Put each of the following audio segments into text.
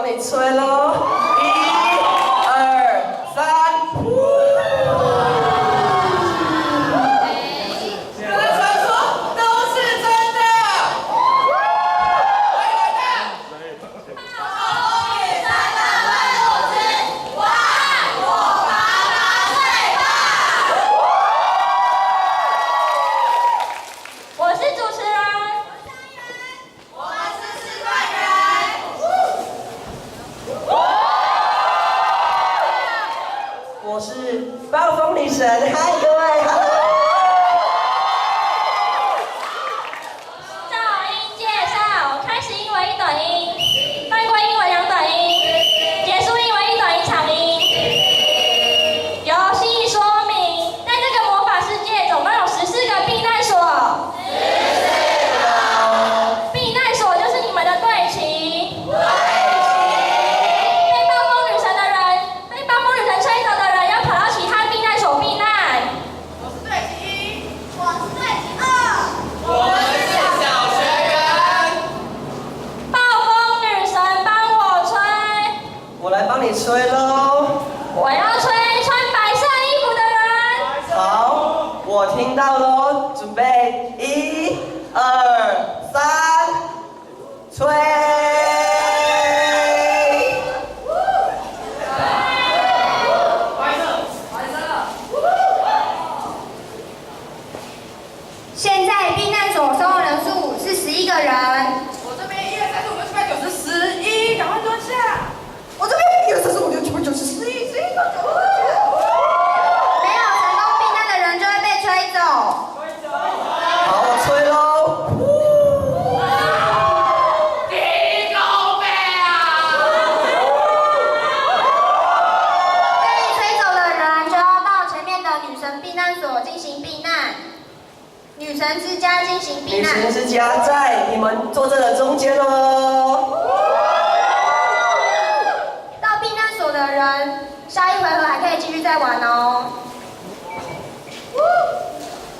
你吹喽！1、2、3，呼！原来传说都是真的。我是主持人，我是暴风女神，嗨各位，哈喽！照音介绍，开始英文1短音，翻过英文2短音，结束英文1短音长音。游戏说明，在这个魔法世界总共有14个避难所。避难所就是你们的队旗。被暴风女神吹走的人要跑到其他避难所避难。我是队旗1，我是队旗2，我是小学员。暴风女神帮我吹，我来帮你吹喽。我要吹穿白色衣服的人。好，我听到喽，准备1、2、3，吹！现在避难所收容人数是11个人，我这边1、2、3、4、5、6、7、8、9、10、11，赶快蹲下。我这边1、2、3、4、5、6、7、8、9、10、11、11到9、没有成功避难的人就会被吹走。好，我吹喽。低高飞啊！被吹走的人就要到前面的女神避难所进行避难，女神之家进行避女难。神之家在你们坐这的中间喽。到避难所的人，下一回合还可以继续再玩哦。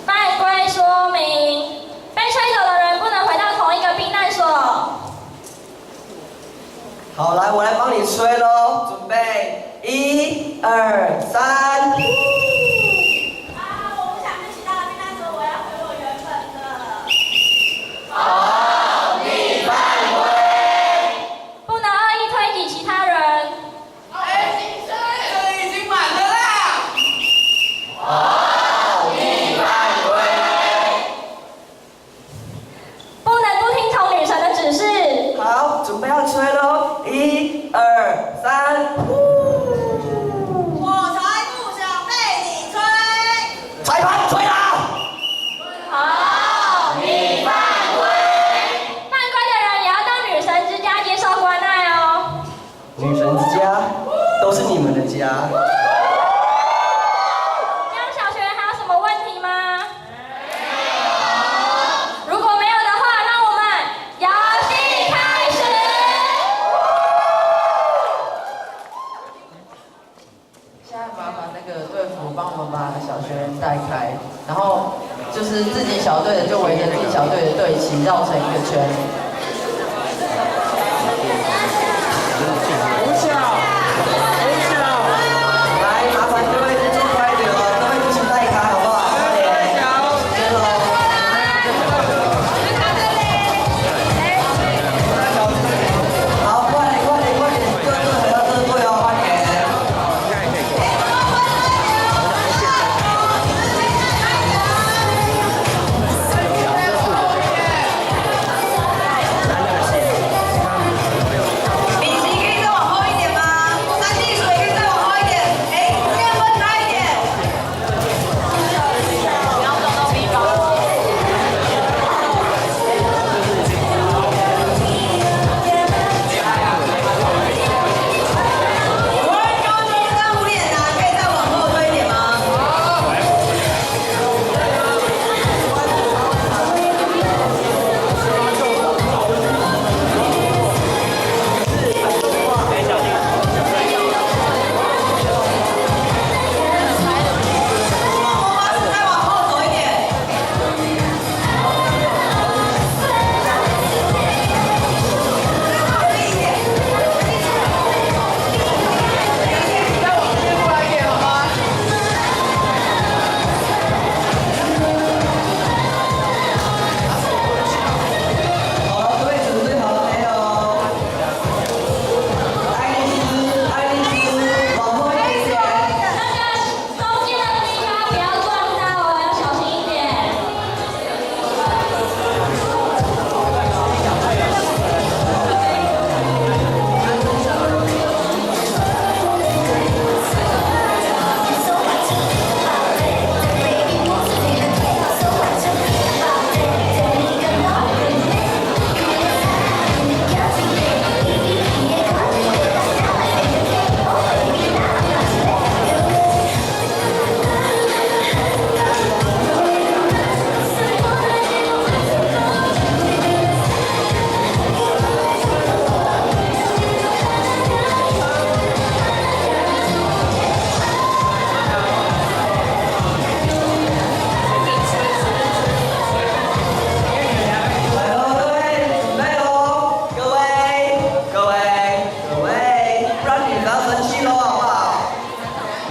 犯规说明，被吹走的人不能回到同一个避难所。好，来，我来帮你吹喽，准备1、2、3。我不想去其他的避难所，我要回我原本的。好，你犯规。不能恶意推挤其他人。哎，这里已经满了啦。好，你犯规。不能不听从女神的指示。好，准备要吹喽，1、2、3，呼！我才不想被你吹。裁判吹啦！好，你犯规。犯规的人也要到女神之家接受关爱哦。女神之家都是你们的家。这样小学还有什么问题吗？如果没有的话，让我们游戏开始。现在麻烦那个队服帮我们把小学员带开，然后就是自己小队的就围着自己小队的队旗绕成一个圈。来，麻烦各位做快一点哦，各位一起带开好不好？快点，时间喽。好，快点，快点，快点，各队还要各队哦，快点。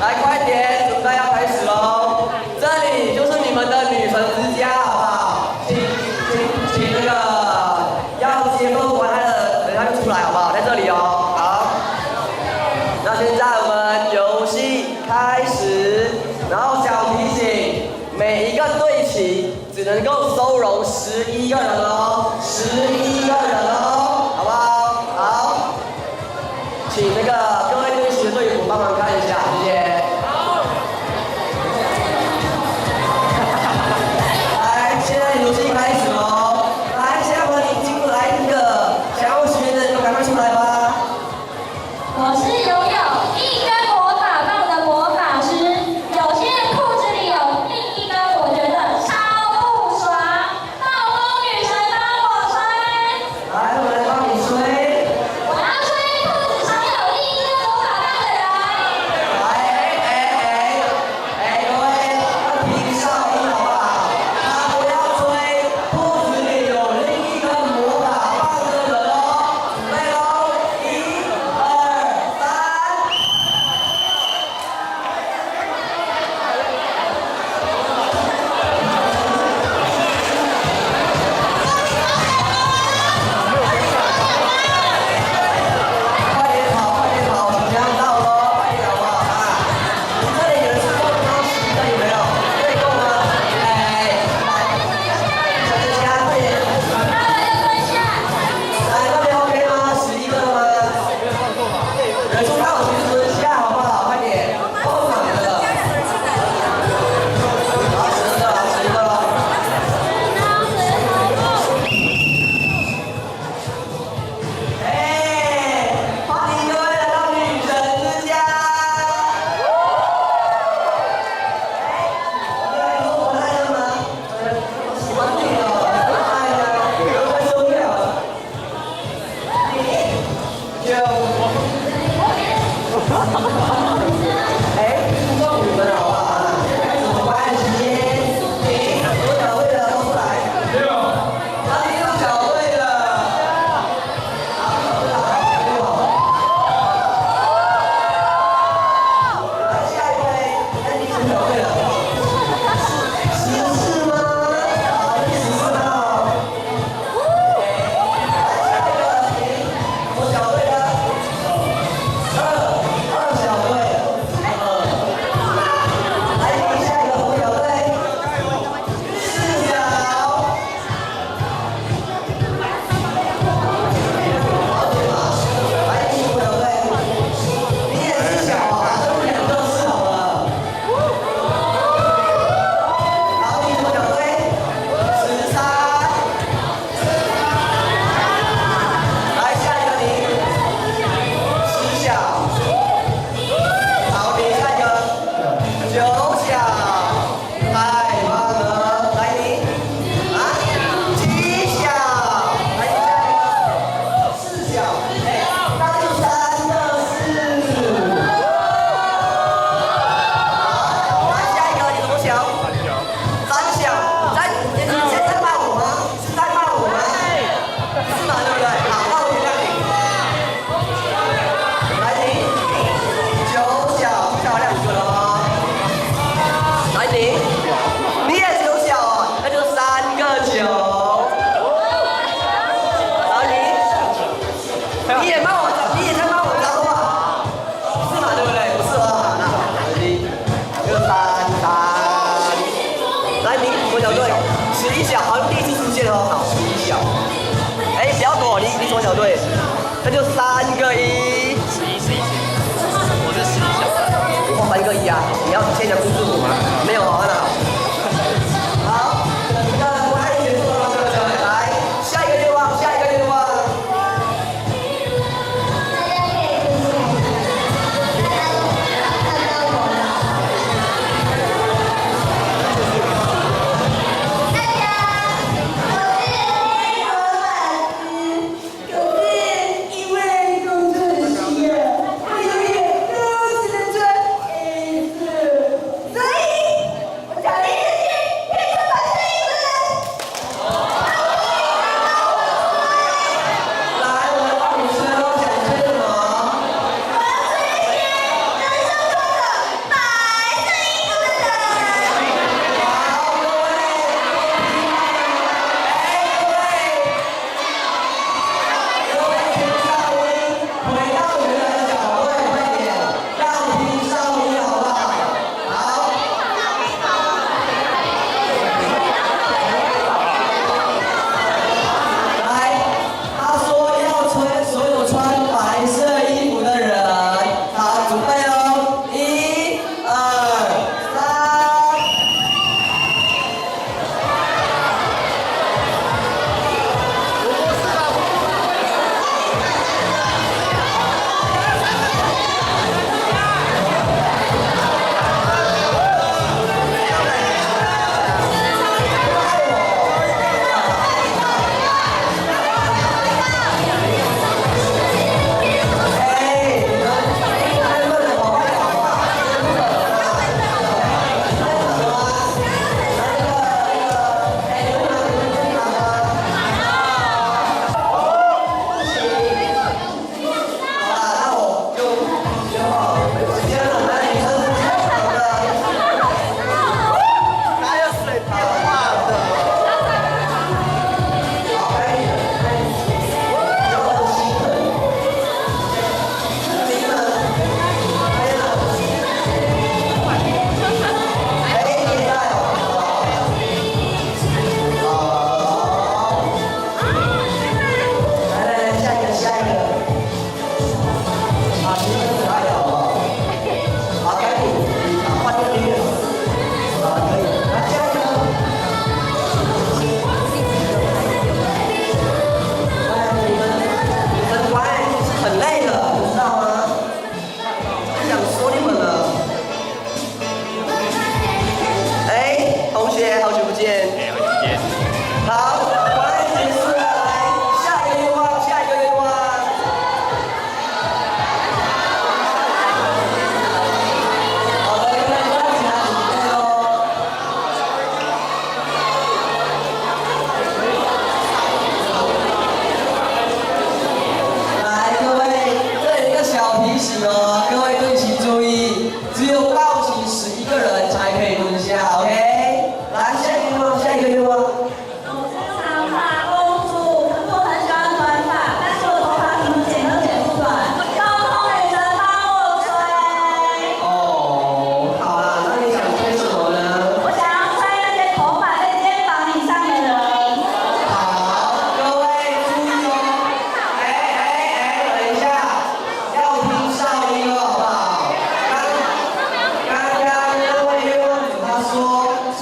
来快点，准备要开始喽！这里就是你们的女神之家，好不好？请那个要接风完他的，等一下就出来，好不好？在这里哦。好，那现在我们游戏开始，然后小提醒，每一个队旗只能够收容11个人哦，11个人哦，好不好？好，请那个各位队旗的队服帮忙看一下，谢谢。来，现在游戏开始喽！来，现在和你进入来一个想要学的，就赶快出来吧。我是拥有一根魔法棒的魔法师，有些人裤子里有另一根，我觉得超不爽。暴风女神帮我吹，来，我来帮你吹。我要吹裤子上有另一根魔法棒的人。来，各位要听哨音好不好？他不要吹，裤子里有另一根魔法棒的人哦。准备喽，1、2、3。快点跑，即将到喽，快点好不好啊？你这里有人是够吗？这里有没有？这里够吗？小姐姐啊，快点！来，那边 OK 吗？11个了吗？人数到50蹲下，好不好？快点，够满了。好，11个了，11个了。欢迎各位来到女神之家。我来了吗？喜欢你哦，爱呀，快受不了了。注重你们好不好啊？不按时间，多小队的都出来。6小队的。来下一位，那你是小队了。14吗？好，14号。下一个，我小队的。2小队。来，下一个我小队。4小。来，第5小队。你也是小啊，这2个是好了。好，第5小队13。来，下一个你10小。好，你下一个9小。太棒了，来你啊7小。来，你下一个4小。那就3个4。好，来下一个你多小？3小。你现在骂我吗？是在骂我吗？是吗？对不对？好，那我原谅你。来你9小，漂亮2个了吗？来你也9小哦，那就3个9。然后你也骂我，你也在骂我脏话，是吗？对不对？不是哦，那1、2、3。来你我小队11小，好像第一次出现哦，好11小。不要躲，你什么小队？那就3个1。我是11小。我3个1啊，你要签讲公字母吗？没有啊，那好。好，那不爱结束了吗？各位，来下一个愿望，下一个愿望。大家可以出去，大家都看到我了。大家，我是因为工作的需要，我永远都只能穿黑色。有到齐11个人才可以蹲下 ，OK？ 来，下一个愿望，下一个愿望。我是长发公主，可是我很喜欢短发，但是我头发怎么剪都剪不短，交通女神帮我吹。哦，好啦，那你想吹什么呢？我想要吹那些头发在肩膀以上的人。好，各位注意哦。等一下，要听哨音了，好不好？刚刚那位愿望主他说吹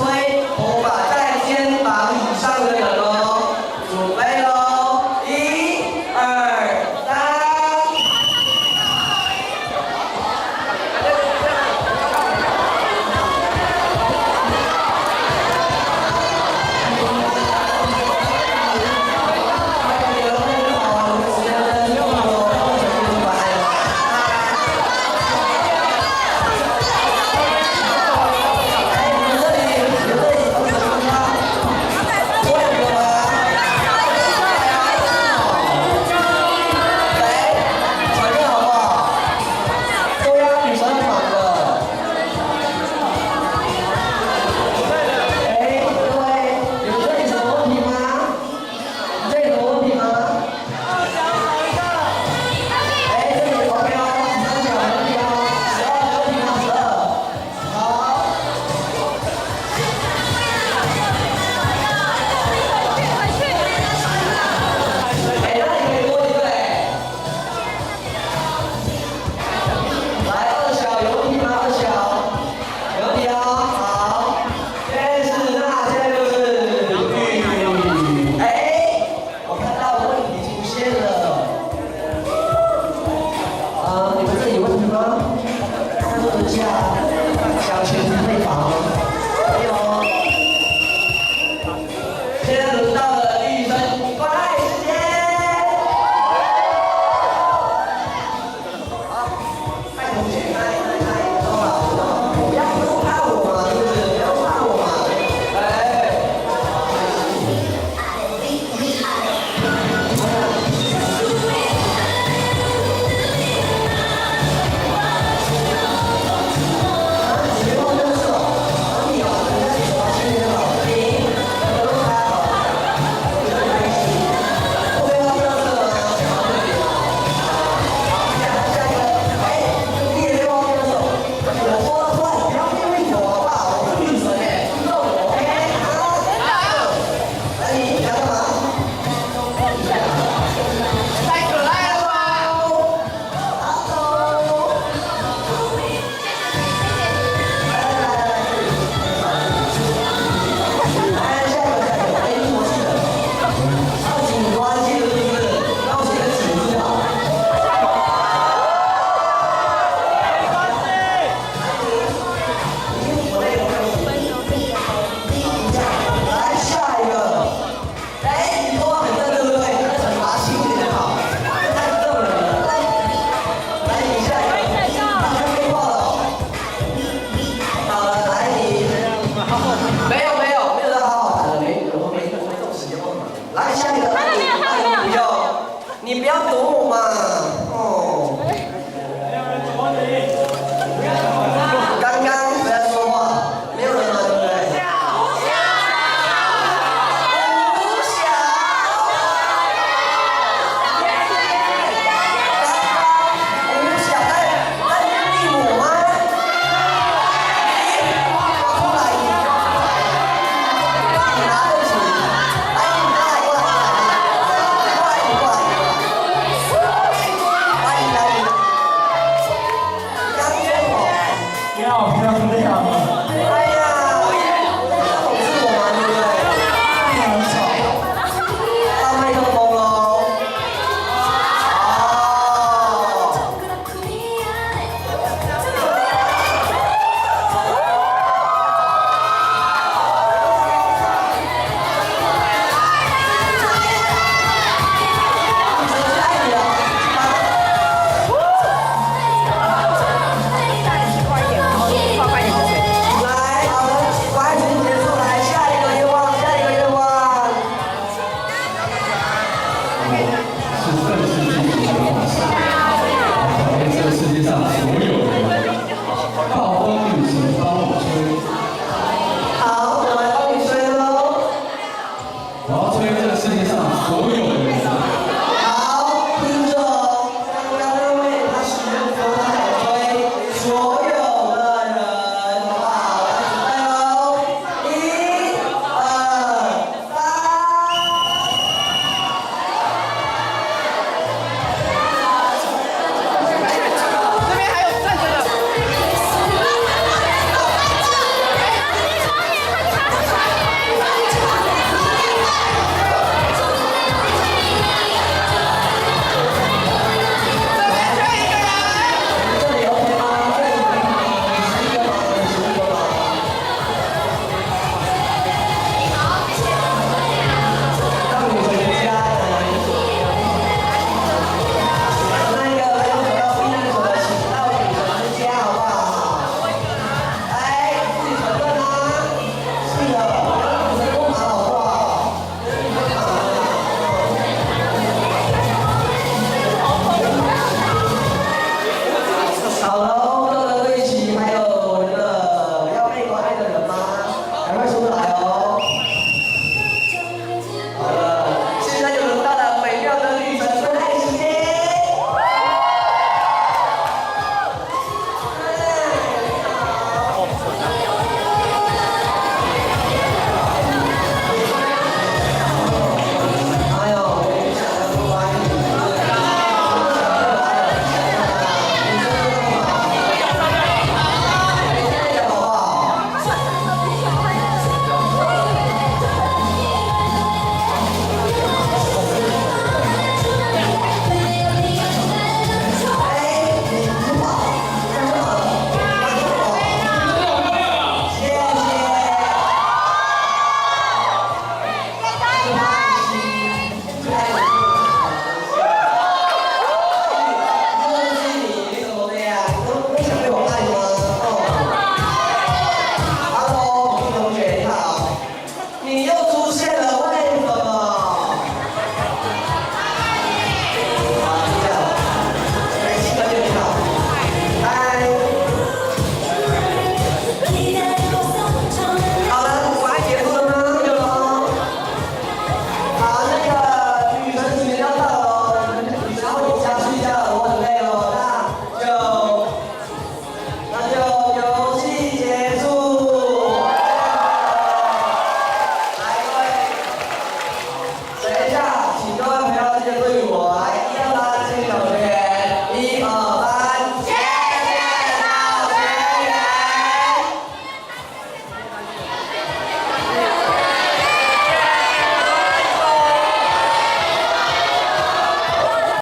头发在肩膀以上的人哦，准备喽，1、2、3。你不要躲我嘛！哦。刚刚不要说话，没有人吗？对不对？吴小，在地母吗？出来！你拿得起？来，你过来。你好漂亮。